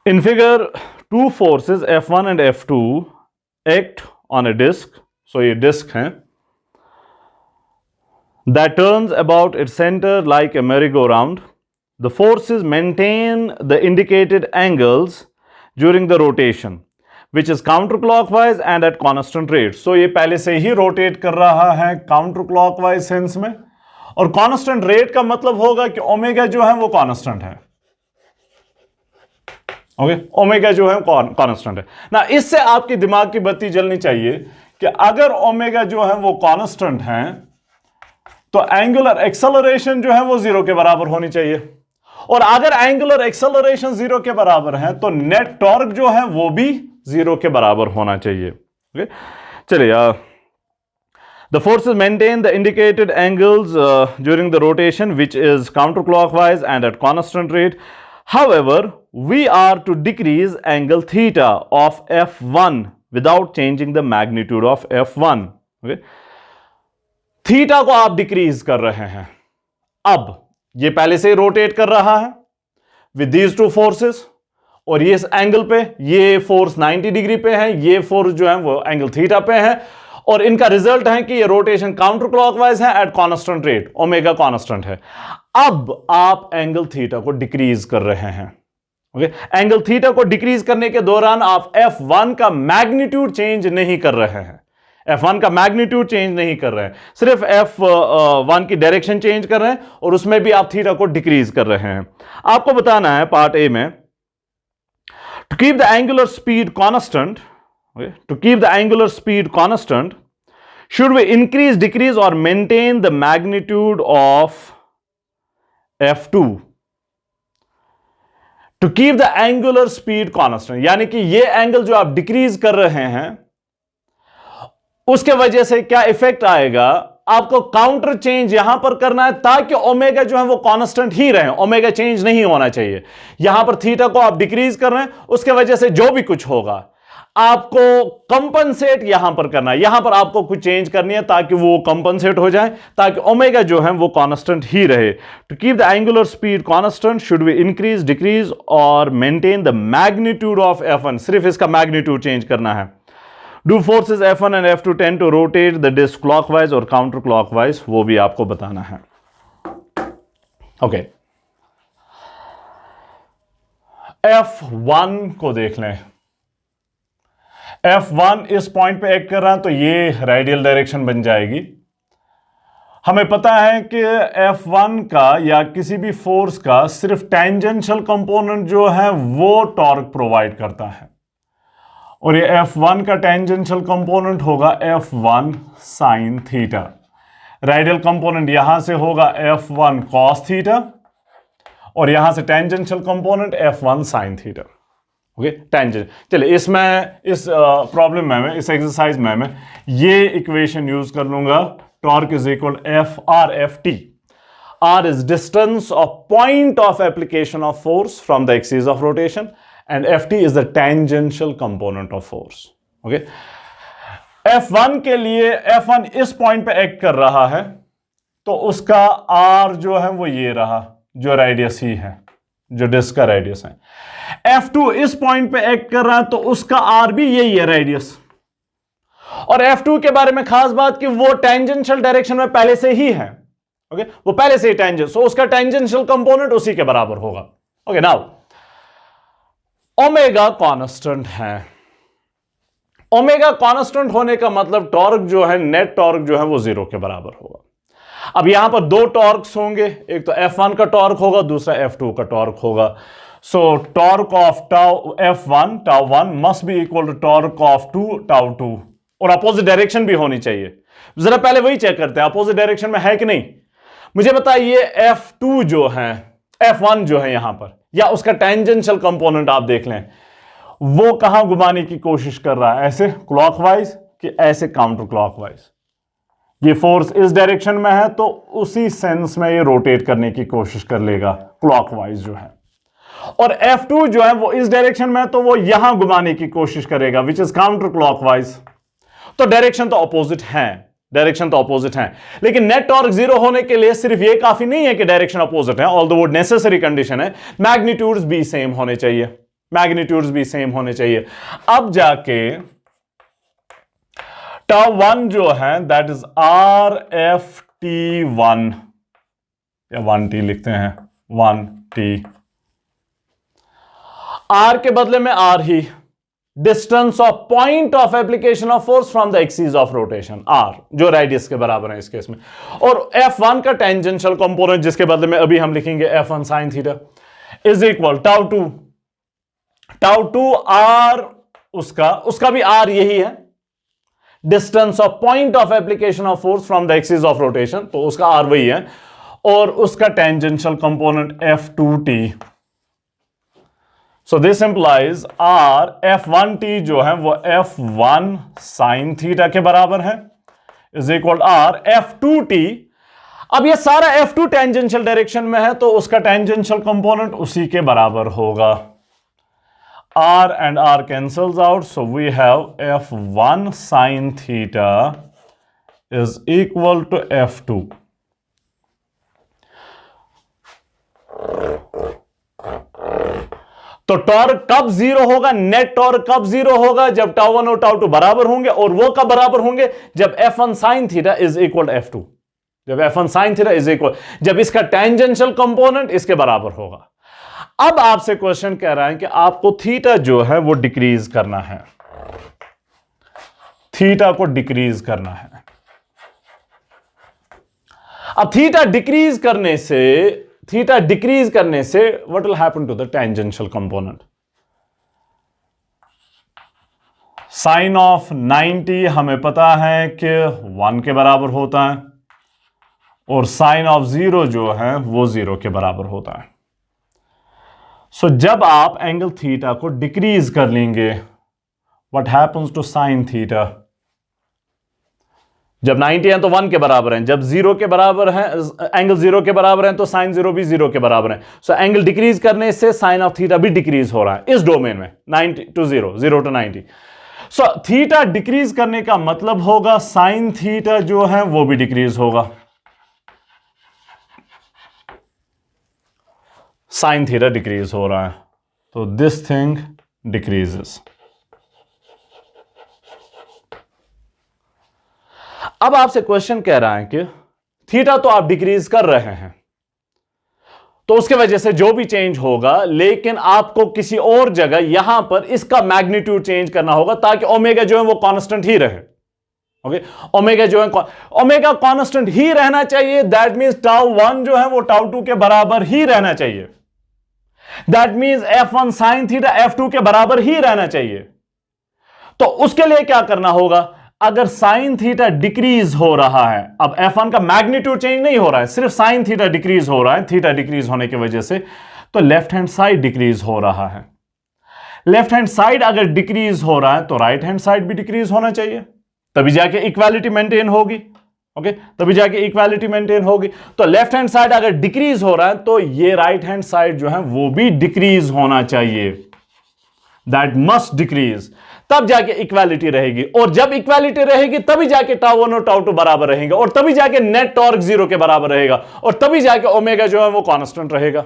In figure, two forces F1 and F2 act on a disk. So ये disk है that turns about its center like a merry-go-round. The forces maintain the indicated angles during the rotation, which is counterclockwise and at constant rate. So ये पहले से ही rotate कर रहा है counterclockwise sense में, और constant rate का मतलब होगा कि ओमेगा जो है वो कांस्टेंट है. ओके, ओमेगा जो है कांस्टेंट है ना. इससे आपकी दिमाग की बत्ती जलनी चाहिए कि अगर ओमेगा जो है वो कांस्टेंट है तो एंगुलर एक्सेलरेशन जो है वो जीरो के बराबर होनी चाहिए, और अगर एंगुलर एक्सेलरेशन जीरो के बराबर है तो नेट टॉर्क जो है वो भी जीरो के बराबर होना चाहिए. ओके, चलिए. The forces maintain the indicated angles during the rotation, which is counterclockwise and at constant rate. However, we are to decrease angle theta of F1 without changing the magnitude of F1. Okay? Theta को आप decrease कर रहे हैं. अब ये पहले से ही rotate कर रहा है विद दीज टू फोर्सेस, और ये इस एंगल पे, ये फोर्स 90 डिग्री पे है, ये फोर्स जो है वो एंगल थीटा पे है, और इनका रिजल्ट है कि ये रोटेशन काउंटर क्लॉकवाइज है at constant rate, omega constant है. अब आप एंगल थीटा को डिक्रीज कर रहे हैं. ओके, एंगल थीटा को डिक्रीज करने के दौरान आप F1 का मैग्नीट्यूड चेंज नहीं कर रहे हैं. F1 का मैग्नीट्यूड चेंज नहीं कर रहे हैं, सिर्फ F1 की डायरेक्शन चेंज कर रहे हैं, और उसमें भी आप थीटा को डिक्रीज कर रहे हैं. आपको बताना है पार्ट ए में, to keep the angular speed constant, to keep the angular speed constant, should we increase, decrease or maintain the magnitude of F2? To keep the angular speed constant, यानी कि ये एंगल जो आप decrease कर रहे हैं उसके वजह से क्या इफेक्ट आएगा, आपको काउंटर चेंज यहां पर करना है ताकि ओमेगा जो है वो कांस्टेंट ही रहे, ओमेगा चेंज नहीं होना चाहिए. यहां पर थीटा को आप डिक्रीज कर रहे हैं, उसके वजह से जो भी कुछ होगा आपको कंपनसेट यहां पर करना है. यहां पर आपको कुछ चेंज करनी है ताकि वो कंपनसेट हो जाए, ताकि ओमेगा जो है वो कांस्टेंट ही रहे. To keep the angular speed constant, should we increase, decrease और maintain the magnitude of F1. सिर्फ इसका मैग्नीट्यूड चेंज करना है. Do forces F1 and F2 tend to rotate the disc clockwise और काउंटर क्लॉकवाइज, वो भी आपको बताना है. ओके, F1 को देख लें. F1 इस पॉइंट पे एक्ट कर रहा है तो ये रेडियल डायरेक्शन बन जाएगी. हमें पता है कि F1 का या किसी भी फोर्स का सिर्फ टेंजेंशियल कंपोनेंट जो है वो टॉर्क प्रोवाइड करता है, और ये F1 का टेंजेंशियल कंपोनेंट होगा F1 sine theta. Radial component यहां से होगा F1 कॉस थीटा, और यहां से tangential component F1 sine theta. Okay, tangent. चलिए, इसमें इस प्रॉब्लम में, इस एक्सरसाइज में मैं ये इक्वेशन यूज कर लूंगा. Torque is equal F(R)Ft. R is distance of point of application of force from the axis of rotation, and Ft is the tangential component of force. Okay, F1 के लिए, F1 इस point पे act कर रहा है तो उसका R जो है वो ये रहा, जो रेडियस ही है, जो डिस्क का रेडियस है. F2 इस पॉइंट पे एक्ट कर रहा है तो उसका R भी यही है, रेडियस. और F2 के बारे में खास बात कि वो टेंजेंशियल डायरेक्शन में पहले से ही है. ओके, वो पहले से ही टेंजेंट, सो उसका टेंजेंशियल कंपोनेंट उसी के बराबर होगा. ओके, नाउ ओमेगा कांस्टेंट है. ओमेगा कांस्टेंट होने का मतलब टॉर्क जो है, नेट टॉर्क जो है वो जीरो के बराबर होगा. अब यहां पर दो टॉर्क्स होंगे, एक तो F1 का टॉर्क होगा, दूसरा F2 का टॉर्क होगा. So torque of tau F1 tau 1 must be equal to torque of 2 tau 2, और अपोजिट डायरेक्शन भी होनी चाहिए. जरा पहले वही चेक करते हैं अपोजिट डायरेक्शन में है कि नहीं. मुझे बताइए F2 जो है, F1 जो है यहां पर, या उसका टेंजेंशियल कंपोनेंट आप देख लें, वो कहां घुमाने की कोशिश कर रहा है, ऐसे क्लॉकवाइज कि ऐसे काउंटर क्लॉकवाइज. ये फोर्स इस डायरेक्शन में है तो उसी सेंस में ये रोटेट करने की कोशिश कर लेगा क्लॉकवाइज जो है. और F2 जो है वो इस डायरेक्शन में, तो वो यहां घुमाने की कोशिश करेगा, विच इज काउंटर क्लॉकवाइज. तो डायरेक्शन तो अपोजिट है, डायरेक्शन तो अपोजिट है. लेकिन नेट टॉर्क जीरो होने के लिए सिर्फ ये काफी नहीं है कि डायरेक्शन अपोजिट है, ऑल्दो वो नेसेसरी कंडीशन है, मैग्नीट्यूड्स भी सेम होने चाहिए. मैग्नीट्यूड्स भी सेम होने चाहिए। अब जाके टाउ 1 जो है दैट इज RFT1 या 1T लिखते हैं, 1T। R के बदले में R he, distance of point of application of force from the axis of rotation, R जो रेडियस के बराबर है इस केस में, और F1 का टेंजेंशियल कंपोनेंट जिसके बदले में अभी हम लिखेंगे F1 sin theta is equal tau 2 R, उसका भी R यही है, distance of point of application of force from the axis of rotation, तो उसका R वही है, और उसका tangential component F2T। So this implies R F1T जो है वो F1 sin थीटा के बराबर है इज इक्वल R F2T। अब ये सारा F2 टेंजेंशियल डायरेक्शन में है तो उसका टेंजेंशियल कंपोनेंट उसी के बराबर होगा। R and R cancels out, so we have F1 sin theta is equal to F2। तो टॉर्क कब जीरो होगा, नेट टॉर्क कब जीरो होगा, जब टाउ 1 और टाउ 2 बराबर होंगे, और वो कब बराबर होंगे, जब F1 sin theta is equal to F2, जब F1 sin theta is equal, जब इसका टेंजेंशियल कंपोनेंट इसके बराबर होगा। अब आपसे क्वेश्चन कह रहा है कि आपको थीटा जो है वो डिक्रीज करना है, थीटा को डिक्रीज करना है। अब थीटा डिक्रीज करने से what will happen to the tangential component. Sine of 90 हमें पता है कि 1 के बराबर होता है, और साइन ऑफ 0 जो है वो 0 के बराबर होता है। सो जब आप एंगल थीटा को डिक्रीज कर लेंगे, what happens to sine theta. जब 90 है तो 1 के बराबर है, जब 0 के बराबर है, एंगल 0 के बराबर है तो साइन 0 भी 0 के बराबर है। सो एंगल डिक्रीज करने से साइन ऑफ थीटा भी डिक्रीज हो रहा है इस डोमेन में, 90 to 0, 0 to 90। So theta decrease करने का मतलब होगा साइन थीटा जो है वो भी डिक्रीज होगा, साइन थीटा डिक्रीज हो रहा है, तो दिस थिंग डिक्रीजेस। अब आपसे क्वेश्चन कह रहा है कि थीटा तो आप डिक्रीज कर रहे हैं, तो उसके वजह से जो भी चेंज होगा, लेकिन आपको किसी और जगह यहां पर इसका मैग्नीट्यूड चेंज करना होगा ताकि ओमेगा जो है वो कांस्टेंट ही रहे। ओके, ओमेगा जो है ओमेगा कांस्टेंट ही रहना चाहिए, दैट मींस टाउ 1 जो है वो टाउ 2 के बराबर ही रहना चाहिए, that means F1 sin theta F2 के बराबर ही रहना चाहिए। तो उसके लिए क्या करना होगा, अगर साइन थीटा डिक्रीज हो रहा है, अब F1 का मैग्नीट्यूड चेंज नहीं हो रहा है, सिर्फ साइन थीटा डिक्रीज हो रहा है, थीटा डिक्रीज होने की वजह से, तो लेफ्ट हैंड साइड डिक्रीज हो रहा है। लेफ्ट हैंड साइड अगर डिक्रीज हो रहा है तो राइट हैंड साइड भी डिक्रीज होना चाहिए, तभी जाके इक्वालिटी मेंटेन होगी। ओके, तभी जाके इक्वालिटी मेंटेन होगी। तो लेफ्ट हैंड साइड अगर डिक्रीज हो रहा है तो ये राइट हैंड साइड जो है वो भी डिक्रीज होना चाहिए, दैट मस्ट डिक्रीज, तब जाके इक्वालिटी रहेगी। और जब इक्वालिटी रहेगी तभी जाके टाउ 1 और टाउ 2 बराबर रहेंगे, और तभी जाके नेट टॉर्क 0 के बराबर रहेगा, और तभी जाके ओमेगा जो है वो कांस्टेंट रहेगा।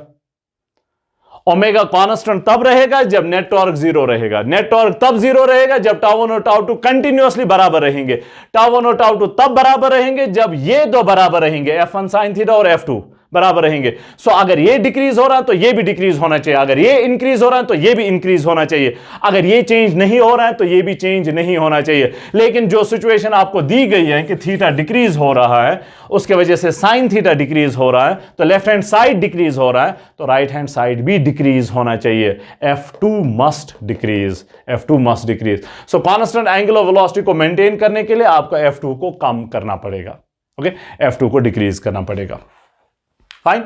ओमेगा कांस्टेंट तब रहेगा जब नेट टॉर्क 0 रहेगा, नेट टॉर्क तब 0 रहेगा जब टाउ 1 और टाउ 2 कंटिन्यूअसली बराबर रहेंगे। टाउ 1 और टाउ 2 तब बराबर रहेंगे जब ये दो बराबर रहेंगे, F1 sin थीटा और F2 बराबर रहेंगे। सो अगर ये डिक्रीज हो रहा है तो ये भी डिक्रीज होना चाहिए, अगर ये इंक्रीज हो रहा है तो ये भी इंक्रीज होना चाहिए, अगर ये चेंज नहीं हो रहा है तो ये भी चेंज नहीं होना चाहिए। लेकिन जो सिचुएशन आपको दी गई है कि थीटा डिक्रीज हो रहा है, उसके वजह से साइन थीटा डिक्रीज हो रहा है, तो लेफ्ट हैंड साइड डिक्रीज हो रहा है, तो राइट हैंड साइड भी डिक्रीज होना चाहिए। F2 must decrease, F2 must decrease. सो कांस्टेंट एंगुलर वेलोसिटी को मेंटेन करने के लिए आपको F2 को कम करना पड़ेगा, ओके, F2 को डिक्रीज करना पड़ेगा। फाइन।